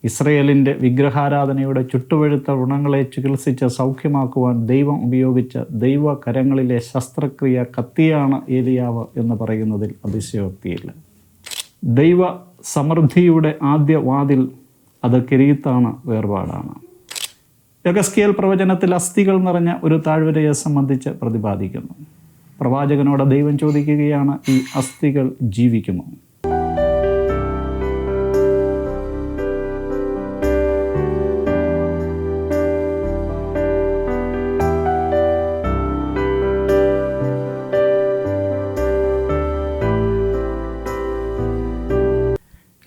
ഇസ്രയേലിൻ്റെ വിഗ്രഹാരാധനയുടെ ചുട്ടുപഴുത്ത വ്രണങ്ങളെ ചികിത്സിച്ച് സൗഖ്യമാക്കുവാൻ ദൈവം ഉപയോഗിച്ച ദൈവകരങ്ങളിലെ ശസ്ത്രക്രിയ കത്തിയാണ് ഏലിയാവ് എന്ന് പറയുന്നതിൽ അതിശയോക്തിയില്ല. ദൈവ സമൃദ്ധിയുടെ ആദ്യ വാതിൽ അത് കെരീത്താണ്, വേർപാടാണ്. യെഹെസ്കേൽ പ്രവചനത്തിൽ അസ്ഥികൾ നിറഞ്ഞ ഒരു താഴ്വരയെ സംബന്ധിച്ച് പ്രതിപാദിക്കുന്നു. പ്രവാചകനോട് ദൈവം ചോദിക്കുകയാണ്, ഈ അസ്ഥികൾ ജീവിക്കുമോ?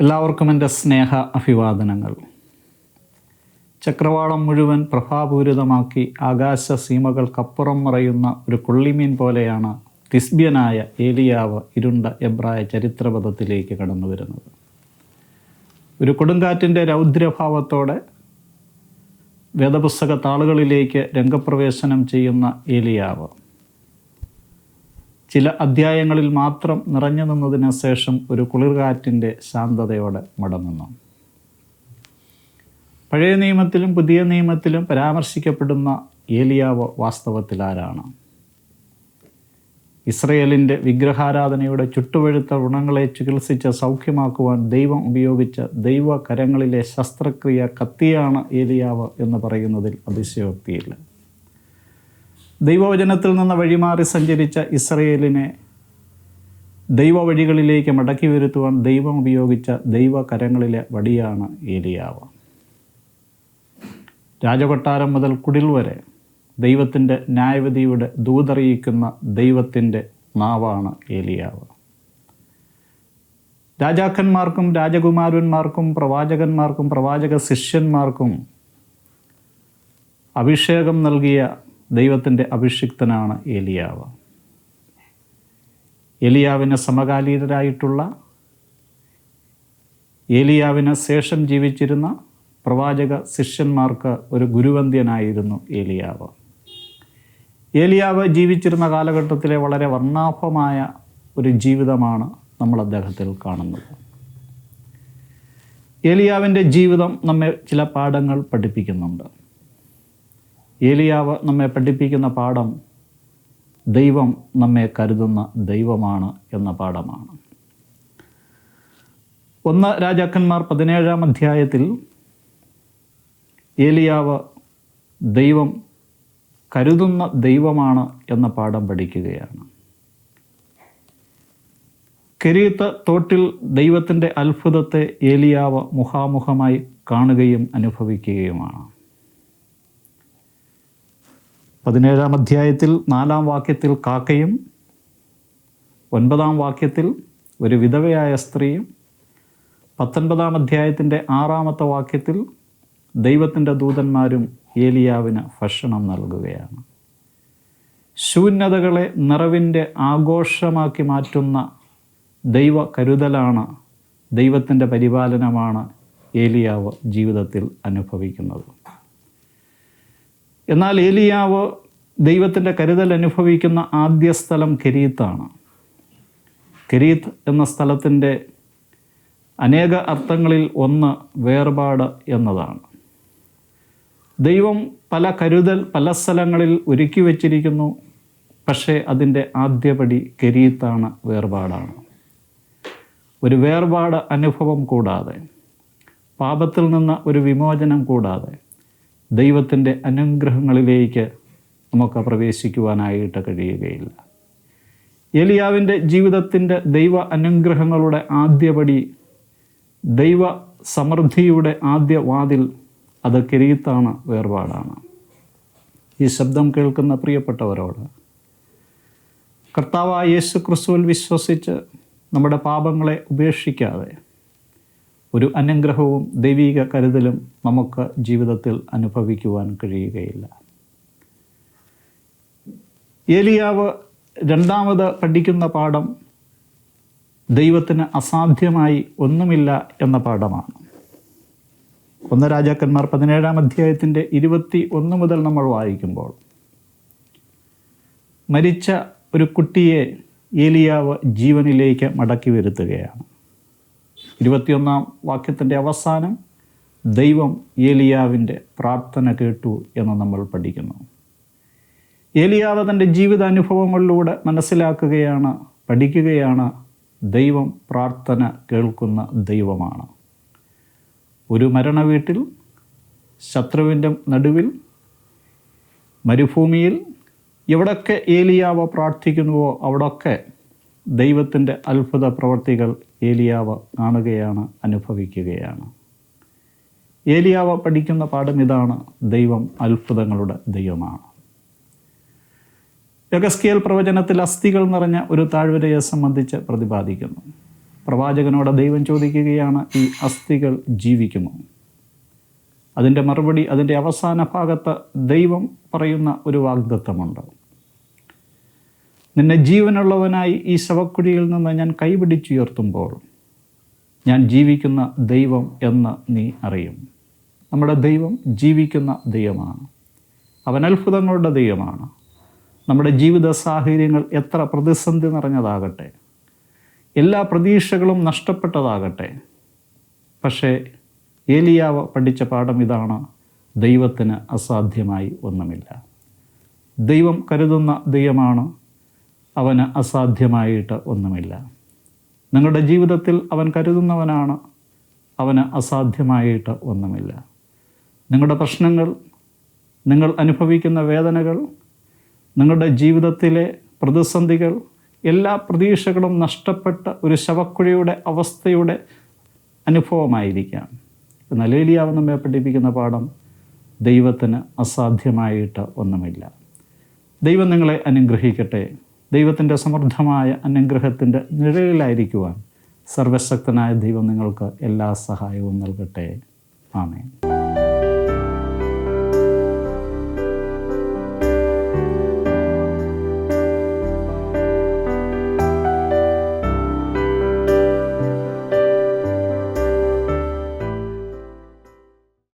എല്ലാവർക്കും എൻ്റെ സ്നേഹ അഭിവാദനങ്ങൾ. ചക്രവാളം മുഴുവൻ പ്രഭാപൂരിതമാക്കി ആകാശ സീമകൾക്കപ്പുറം മറയുന്ന ഒരു കൊള്ളിമീൻ പോലെയാണ് തിസ്ബ്യനായ ഏലിയാവ് ഇരുണ്ട എബ്രായ ചരിത്രപഥത്തിലേക്ക് കടന്നു വരുന്നത്. ഒരു കൊടുങ്കാറ്റിൻ്റെ രൗദ്രഭാവത്തോടെ വേദപുസ്തക താളുകളിലേക്ക് രംഗപ്രവേശനം ചെയ്യുന്ന ഏലിയാവ് ചില അധ്യായങ്ങളിൽ മാത്രം നിറഞ്ഞു നിന്നതിന് ശേഷം ഒരു കുളിർകാറ്റിൻ്റെ ശാന്തതയോടെ മടങ്ങുന്നു. പഴയ നിയമത്തിലും പുതിയ നിയമത്തിലും പരാമർശിക്കപ്പെടുന്ന ഏലിയാവ് വാസ്തവത്തിൽ ആരാണ്? ഇസ്രയേലിൻ്റെ വിഗ്രഹാരാധനയുടെ ചുട്ടുപഴുത്ത വ്രണങ്ങളെ ചികിത്സിച്ച് സൗഖ്യമാക്കുവാൻ ദൈവം ഉപയോഗിച്ച ദൈവകരങ്ങളിലെ ശസ്ത്രക്രിയ കത്തിയാണ് ഏലിയാവ് എന്ന് പറയുന്നതിൽ അതിശയോക്തിയില്ല. ദൈവവചനത്തിൽ നിന്ന് വഴിമാറി സഞ്ചരിച്ച ഇസ്രയേലിനെ ദൈവവഴികളിലേക്ക് മടക്കി വരുത്തുവാൻ ദൈവം ഉപയോഗിച്ച ദൈവകരങ്ങളിലെ വടിയാണ് ഏലിയാവ്. രാജകൊട്ടാരം മുതൽ കുടിൽ വരെ ദൈവത്തിൻ്റെ ന്യായവിധിയുടെ ദൂതറിയിക്കുന്ന ദൈവത്തിൻ്റെ നാവാണ് ഏലിയാവ്. രാജാക്കന്മാർക്കും രാജകുമാരന്മാർക്കും പ്രവാചകന്മാർക്കും പ്രവാചക ശിഷ്യന്മാർക്കും അഭിഷേകം നൽകിയ ദൈവത്തിൻ്റെ അഭിഷിക്തനാണ് ഏലിയാവ്. ഏലിയാവിന് സമകാലീനരായിട്ടുള്ള, ഏലിയാവിന് ശേഷം ജീവിച്ചിരുന്ന പ്രവാചക ശിഷ്യന്മാർക്ക് ഒരു ഗുരുവന്ദ്യനായിരുന്നു ഏലിയാവ്. ഏലിയാവ് ജീവിച്ചിരുന്ന കാലഘട്ടത്തിലെ വളരെ വർണ്ണാഭമായ ഒരു ജീവിതമാണ് നമ്മൾ അദ്ദേഹത്തിൽ കാണുന്നത്. ഏലിയാവിൻ്റെ ജീവിതം നമ്മെ ചില പാഠങ്ങൾ പഠിപ്പിക്കുന്നുണ്ട്. ഏലിയാവ് നമ്മെ പഠിപ്പിക്കുന്ന പാഠം ദൈവം നമ്മെ കരുതുന്ന ദൈവമാണ് എന്ന പാഠമാണ്. 1 രാജാക്കന്മാർ 17-ാം അധ്യായത്തിൽ ഏലിയാവ് ദൈവം കരുതുന്ന ദൈവമാണ് എന്ന പാഠം പഠിക്കുകയാണ്. കെരീത്ത് തോട്ടിൽ ദൈവത്തിൻ്റെ അത്ഭുതത്തെ ഏലിയാവ് മുഖാമുഖമായി കാണുകയും അനുഭവിക്കുകയുമാണ്. 17-ാം അധ്യായത്തിൽ 4-ാം വാക്യത്തിൽ കാക്കയും 9-ാം വാക്യത്തിൽ ഒരു വിധവയായ സ്ത്രീയും 19-ാം അധ്യായത്തിൻ്റെ 6-ാമത്തെ വാക്യത്തിൽ ദൈവത്തിൻ്റെ ദൂതന്മാരും ഏലിയാവിന് ഭക്ഷണം നൽകുകയാണ്. ശൂന്യതകളെ നിറവിൻ്റെ ആഘോഷമാക്കി മാറ്റുന്ന ദൈവ കരുതലാണ്, ദൈവത്തിൻ്റെ പരിപാലനമാണ് ഏലിയാവ് ജീവിതത്തിൽ അനുഭവിക്കുന്നത്. എന്നാൽ ഏലിയാവ് ദൈവത്തിൻ്റെ കരുതൽ അനുഭവിക്കുന്ന ആദ്യ സ്ഥലം കെരീത്താണ്. കെരീത്ത് എന്ന സ്ഥലത്തിൻ്റെ അനേക അർത്ഥങ്ങളിൽ ഒന്ന് വേർപാട് എന്നതാണ്. ദൈവം പല കരുതൽ പല സ്ഥലങ്ങളിൽ ഒരുക്കി വച്ചിരിക്കുന്നു. പക്ഷേ അതിൻ്റെ ആദ്യപടി കെരീത്താണ്, വേർപാടാണ്. ഒരു വേർപാട് അനുഭവം കൂടാതെ, പാപത്തിൽ നിന്ന് ഒരു വിമോചനം കൂടാതെ ദൈവത്തിൻ്റെ അനുഗ്രഹങ്ങളിലേക്ക് നമുക്ക് പ്രവേശിക്കുവാനായിട്ട് കഴിയുകയില്ല. ഏലിയാവിൻ്റെ ജീവിതത്തിൻ്റെ ദൈവ അനുഗ്രഹങ്ങളുടെ ആദ്യപടി, ദൈവ സമൃദ്ധിയുടെ ആദ്യ വാതിൽ അത് കെരീത്താണ്, വേർപാടാണ്. ഈ ശബ്ദം കേൾക്കുന്ന പ്രിയപ്പെട്ടവരോട് കർത്താവായ യേശു ക്രിസ്തുവിൽ വിശ്വസിച്ച് നമ്മുടെ പാപങ്ങളെ ഉപേക്ഷിക്കാതെ ഒരു അനുഗ്രഹവും ദൈവിക കരുതലും നമുക്ക് ജീവിതത്തിൽ അനുഭവിക്കുവാൻ കഴിയുകയില്ല. ഏലിയാവ് രണ്ടാമത് പഠിക്കുന്ന പാഠം ദൈവത്തിന് അസാധ്യമായി ഒന്നുമില്ല എന്ന പാഠമാണ്. 1 രാജാക്കന്മാർ 17-ാം അധ്യായത്തിൻ്റെ 21 മുതൽ നമ്മൾ വായിക്കുമ്പോൾ മരിച്ച ഒരു കുട്ടിയെ ഏലിയാവ് ജീവനിലേക്ക് മടക്കി വരുത്തുകയാണ്. 21-ാം വാക്യത്തിൻ്റെ അവസാനം ദൈവം ഏലിയാവിൻ്റെ പ്രാർത്ഥന കേട്ടു എന്ന് നമ്മൾ പഠിക്കുന്നു. ഏലിയാവ് തൻ്റെ ജീവിതാനുഭവങ്ങളിലൂടെ മനസ്സിലാക്കുകയാണ്, പഠിക്കുകയാണ്, ദൈവം പ്രാർത്ഥന കേൾക്കുന്ന ദൈവമാണ്. ഒരു മരണ വീട്ടിൽ, ശത്രുവിൻ്റെ നടുവിൽ, മരുഭൂമിയിൽ എവിടൊക്കെ ഏലിയാവ് പ്രാർത്ഥിക്കുന്നുവോ അവിടൊക്കെ ദൈവത്തിൻ്റെ അത്ഭുത പ്രവർത്തികൾ ഏലിയാവ് കാണുകയാണ്, അനുഭവിക്കുകയാണ്. ഏലിയാവ് പഠിക്കുന്ന പാഠം ഇതാണ്: ദൈവം അത്ഭുതങ്ങളുടെ ദൈവമാണ്. യെഹെസ്കേൽ പ്രവചനത്തിൽ അസ്ഥികൾ നിറഞ്ഞ ഒരു താഴ്വരയെ സംബന്ധിച്ച് പ്രതിപാദിക്കുന്നു. പ്രവാചകനോട് ദൈവം ചോദിക്കുകയാണ്, ഈ അസ്ഥികൾ ജീവിക്കുമോ? അതിൻ്റെ മറുപടി അതിൻ്റെ അവസാന ഭാഗത്ത് ദൈവം പറയുന്ന ഒരു വാഗ്ദത്തമുണ്ട്. നിന്നെ ജീവനുള്ളവനായി ഈ ശവക്കുഴിയിൽ നിന്ന് ഞാൻ കൈപിടിച്ചുയർത്തുമ്പോൾ ഞാൻ ജീവിക്കുന്ന ദൈവം എന്ന് നീ അറിയും. നമ്മുടെ ദൈവം ജീവിക്കുന്ന ദൈവമാണ്. അവൻ അത്ഭുതങ്ങളുടെ ദൈവമാണ്. നമ്മുടെ ജീവിത സാഹചര്യങ്ങൾ എത്ര പ്രതിസന്ധി നിറഞ്ഞതാകട്ടെ, എല്ലാ പ്രതീക്ഷകളും നഷ്ടപ്പെട്ടതാകട്ടെ, പക്ഷേ ഏലിയാവ് പഠിച്ച പാഠം ഇതാണ്: ദൈവത്തിന് അസാധ്യമായി ഒന്നുമില്ല. ദൈവം കരുതുന്ന ദൈവമാണ്, അവന് അസാധ്യമായിട്ട് ഒന്നുമില്ല. നിങ്ങളുടെ ജീവിതത്തിൽ അവൻ കരുതുന്നവനാണ്, അവന് അസാധ്യമായിട്ട് ഒന്നുമില്ല. നിങ്ങളുടെ പ്രശ്നങ്ങൾ, നിങ്ങൾ അനുഭവിക്കുന്ന വേദനകൾ, നിങ്ങളുടെ ജീവിതത്തിലെ പ്രതിസന്ധികൾ, എല്ലാ പ്രതീക്ഷകളും നഷ്ടപ്പെട്ട ഒരു ശവക്കുഴിയുടെ അവസ്ഥയുടെ അനുഭവമായിരിക്കാം. എന്നാൽ ഏലിയാവ് നമ്മെ പഠിപ്പിക്കുന്ന പാഠം: ദൈവത്തിന് അസാധ്യമായിട്ട് ഒന്നുമില്ല. ദൈവം നിങ്ങളെ അനുഗ്രഹിക്കട്ടെ. ദൈവത്തിൻ്റെ സമൃദ്ധമായ അനുഗ്രഹത്തിൻ്റെ നിഴലിലായിരിക്കുവാൻ സർവശക്തനായ ദൈവം നിങ്ങൾക്ക് എല്ലാ സഹായവും നൽകട്ടെ. ആമേൻ.